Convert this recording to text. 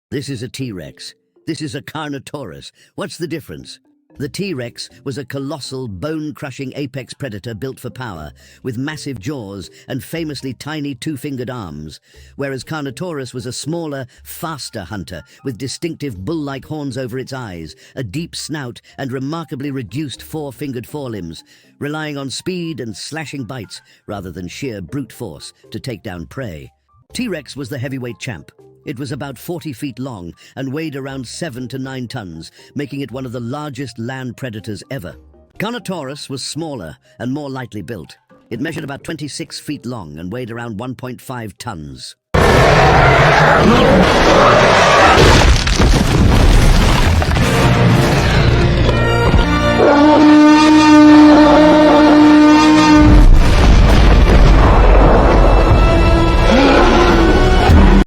This is a T-Rex. This is a Carnotaurus. What's the difference? The T-Rex was a colossal, bone-crushing apex predator built for power, with massive jaws and famously tiny two-fingered arms, whereas Carnotaurus was a smaller, faster hunter with distinctive bull-like horns over its eyes, a deep snout and remarkably reduced four-fingered forelimbs, relying on speed and slashing bites rather than sheer brute force to take down prey. T-Rex was the heavyweight champ. It was about 40 feet long and weighed around 7 to 9 tons, making it one of the largest land predators ever. Carnotaurus was smaller and more lightly built. It measured about 26 feet long and weighed around 1.5 tons.